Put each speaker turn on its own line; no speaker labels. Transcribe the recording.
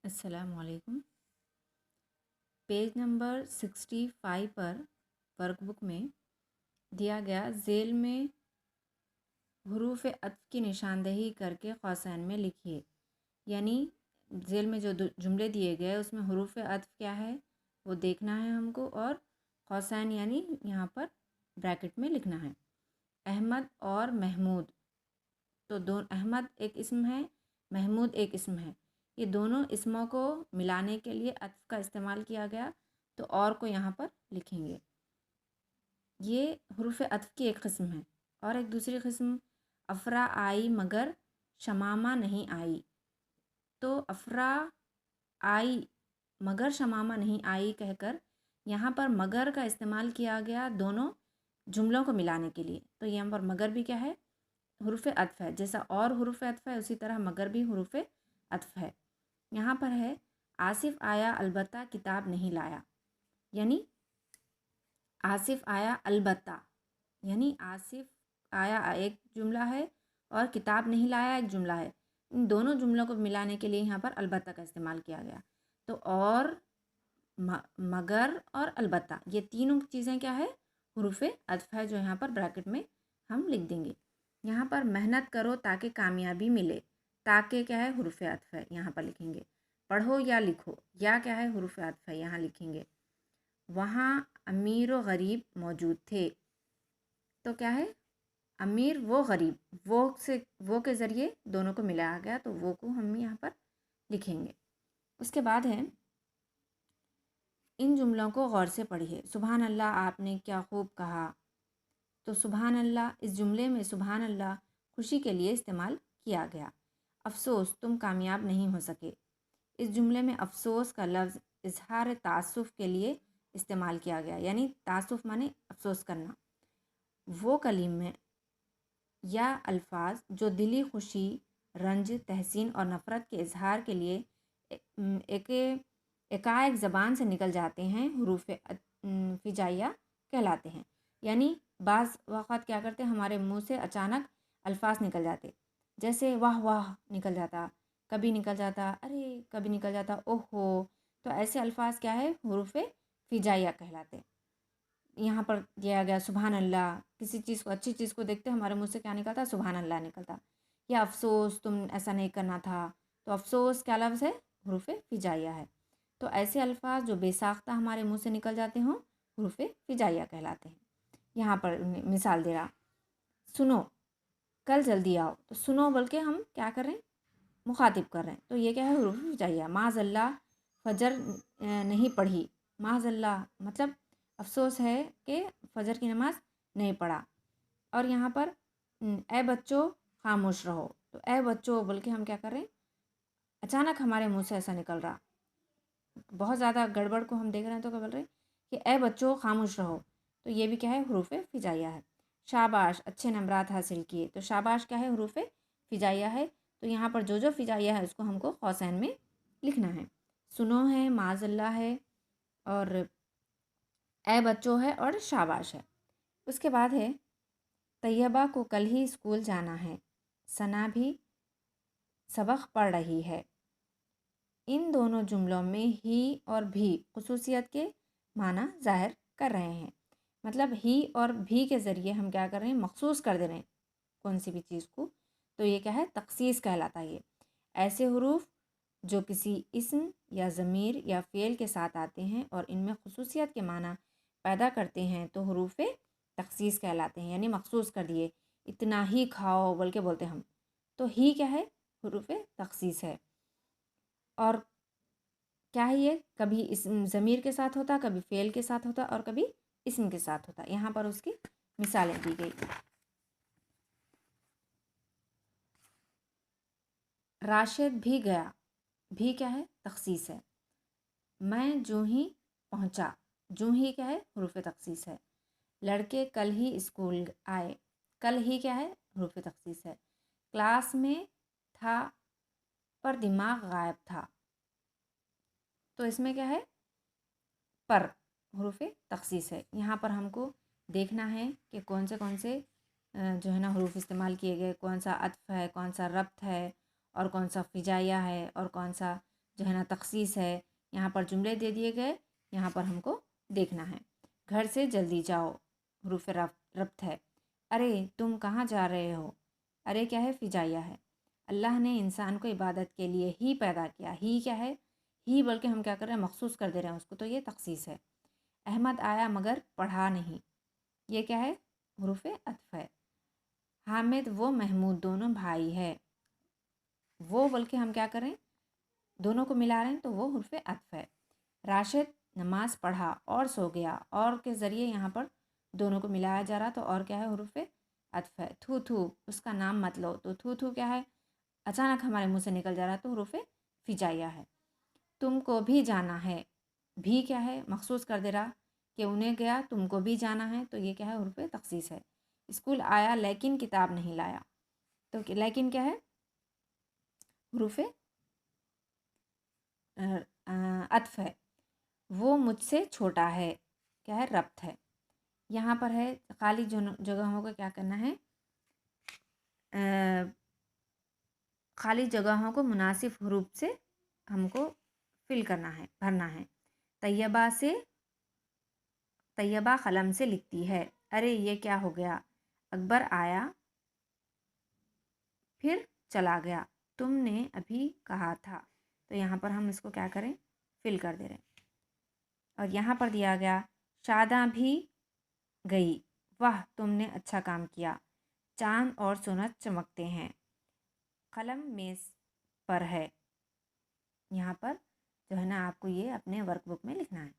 अस्सलामुअलैकुम। Page number 65 पर workbook में दिया गया झेल में हुरूफ अत्फ की निशानदेही करके कौसैन में लिखिए। यानी झेल में जो जुमले दिए गए उसमें हुरूफ अत्फ क्या है वो देखना है हमको, और कौसैन यानी यहाँ पर ब्रैकेट में लिखना है। अहमद और महमूद, तो अहमद एक इस्म है, महमूद एक इस्म है। ये दोनों इस्मों को मिलाने के लिए अत्फ का इस्तेमाल किया गया, तो और को यहाँ पर लिखेंगे। ये हुरूफ अत्फ की एक किस्म है। और एक दूसरी किस्म, अफरा आई मगर शमामा नहीं आई। तो अफरा आई मगर शमामा नहीं आई कहकर यहाँ पर मगर का इस्तेमाल किया गया दोनों जुमलों को मिलाने के लिए। तो यहाँ पर मगर भी क्या है, हुरूफ अत्फ है। जैसा और हुरूफ अत्फ है उसी तरह मगर भी हुरूफ अत्फ है। यहाँ पर है आसिफ आया अलबत्ता किताब नहीं लाया। यानी आसिफ आया अलबत्ता, यानी आसिफ आया एक जुमला है और किताब नहीं लाया एक जुमला है। इन दोनों जुमलों को मिलाने के लिए यहाँ पर अलबत्ता का इस्तेमाल किया गया। तो और मगर और अलबत्ता ये तीनों चीज़ें क्या है, हुरूफ अत्फ है, जो यहाँ पर ब्रैकेट में हम लिख देंगे। यहाँ पर मेहनत करो ताकि कामयाबी मिले, ताकि क्या है, हुरूफ अत्फ है, यहाँ पर लिखेंगे। पढ़ो या लिखो, या क्या है, हुरूफ अत्फ है, यहाँ लिखेंगे। वहाँ अमीर व गरीब मौजूद थे, तो क्या है, अमीर वो गरीब, वो के ज़रिए दोनों को मिलाया गया, तो वो को हम यहाँ पर लिखेंगे। उसके बाद है, इन जुमलों को गौर से पढ़िए। सुबहान अल्लाह, आपने क्या खूब कहा। तो सुबहान अल्लाह, इस जुमले में सुबहान अल्लाह खुशी के लिए इस्तेमाल किया गया। अफसोस, तुम कामयाब नहीं हो सके। इस जुमले में अफसोस का लफ्ज़ इजहार तासुफ़ के लिए इस्तेमाल किया गया। यानी तासुफ़ माने अफसोस करना। वो कलीमे या अल्फाज जो दिली खुशी, रंज, तहसीन और नफ़रत के इजहार के लिए एकाएक ज़बान से निकल जाते हैं, हुरूफ फ़िजाइया कहलाते हैं। यानी बाज़ वक़्त क्या करते हैं, हमारे मुंह से अचानक अल्फाज निकल जाते, जैसे वाह वाह निकल जाता, कभी निकल जाता अरे, कभी निकल जाता ओहो। तो ऐसे अल्फाज क्या है, हुरूफ फ़िजाइया कहलाते। यहाँ पर दिया गया सुबहान अल्लाह, किसी चीज़ को, अच्छी चीज़ को देखते हमारे मुँह से क्या निकलता, सुबहान अल्लाह निकलता। या अफ़सोस, तुम ऐसा नहीं करना था। तो अफ़सोस क्या लफ्ज़ है, हुरूफ फ़िजाइया है। तो ऐसे अल्फाज जो बेसाख्ता हमारे मुँह से निकल जाते हों, हुरूफ फ़िजाइया कहलाते हैं। यहाँ पर मिसाल दे रहा, सुनो कल जल्दी आओ। तो सुनो बोल के हम क्या कर रहे हैं, मुखातिब कर रहे हैं, तो ये क्या है, हुरूफ फ़िजाइया। माज़ल्ला, फजर नहीं पढ़ी। माज़ल्ला मतलब अफसोस है कि फजर की नमाज़ नहीं पढ़ा। और यहाँ पर ए बच्चों खामोश रहो। तो ए बच्चों बोल के हम क्या कर रहे हैं, अचानक हमारे मुंह से ऐसा निकल रहा, बहुत ज़्यादा गड़बड़ को हम देख रहे हैं, तो क्या बोल रहे हैं कि ए बच्चों खामोश रहो। तो ये भी क्या है, हुरूफ फ़िजाइया है। शाबाश, अच्छे नंबरात हासिल किए। तो शाबाश क्या है, हुरूफ फ़िजाइया है। तो यहाँ पर जो जो फ़िजाइया है उसको हमको कौसैन में लिखना है। सुनो है, माज़ल्ला है, और ए बच्चों है, और शाबाश है। उसके बाद है, तैयबा को कल ही स्कूल जाना है, सना भी सबक पढ़ रही है। इन दोनों जुमलों में ही और भी खुसूसियत के माना ज़ाहिर कर रहे हैं। मतलब ही और भी के ज़रिए हम क्या कर रहे हैं, मखसूस कर दे रहे हैं कौन सी भी चीज़ को। तो ये क्या है, तखसीस कहलाता है। ये ऐसे हुरूफ जो किसी इस्म या ज़मीर या फ़ेल के साथ आते हैं और इनमें खुसूसियत के माना पैदा करते हैं, तो हुरूफ तखसीस कहलाते हैं। यानी मखसूस कर दिए, इतना ही खाओ बोल के बोलते हम, तो ही क्या है, हुरूफ तखसीस है। और क्या है ये, कभी इस्म ज़मीर के साथ होता, कभी फ़ेल के साथ होता, और कभी इस्म के साथ होता। यहाँ पर उसकी मिसालें दी गई। राशिद भी गया, भी क्या है, तखसीस है। मैं जो ही पहुँचा, जो ही क्या है, हुरूफ तखसीस है। लड़के कल ही स्कूल आए, कल ही क्या है, हुरूफ तखसीस है। क्लास में था पर दिमाग गायब था, तो इसमें क्या है, पर हुरूफ तखसीस है। यहाँ पर हमको देखना है कि कौन से जो है ना हुरूफ इस्तेमाल किए गए, कौन सा अत्फ है, कौन सा रब्त है, और कौन सा फ़िजाइया है, और कौन सा जो है ना तखसीस है। यहाँ पर जुमले दे दिए गए, यहाँ पर हमको देखना है। घर से जल्दी जाओ, हरूफ रब्त है। अरे तुम कहाँ जा रहे हो? अरे क्या है? फिजाइया है। अल्लाह ने इंसान को इबादत के लिए ही पैदा किया। ही क्या है? ही बल्कि हम क्या कर रहे हैं, मखसूस कर दे रहे हैं उसको, तो ये तखसीस है। अहमद आया मगर पढ़ा नहीं, ये क्या है? हरूफ अत्फ है। हामिद वो महमूद दोनों भाई है। वो बल्कि हम क्या करें, दोनों को मिला रहे हैं, तो वो हरूफ अत्फ है। राशिद नमाज पढ़ा और सो गया, और के ज़रिए यहाँ पर दोनों को मिलाया जा रहा, तो और क्या है? हरूफ अत्फ है। थू थू उसका नाम मत लो, तो थू थू क्या है? अचानक हमारे मुंह से निकल जा रहा, तो हरूफ फिजाइया है। तुमको भी जाना है, भी क्या है? मखसूस कर दे रहा कि उन्हें गया, तुमको भी जाना है, तो ये क्या है? हरूफ तखसीस है। स्कूल आया लेकिन किताब नहीं लाया, तो लेकिन क्या है? हरूफ अत्फ है। वो मुझसे छोटा है, क्या है? रब्त है। यहाँ पर है खाली जगहों को क्या करना है? खाली जगहों को मुनासिब हरूफ से हमको फिल करना है, भरना है। तैयबा से, तैयबा कलम से लिखती है। अरे ये क्या हो गया? अकबर आया फिर चला गया, तुमने अभी कहा था, तो यहाँ पर हम इसको क्या करें? फिल कर दे रहे हैं। और यहाँ पर दिया गया शादा भी गई, वाह तुमने अच्छा काम किया। चांद और सूरज चमकते हैं, कलम मेज पर है। यहाँ पर जो है ना आपको ये अपने वर्कबुक में लिखना है।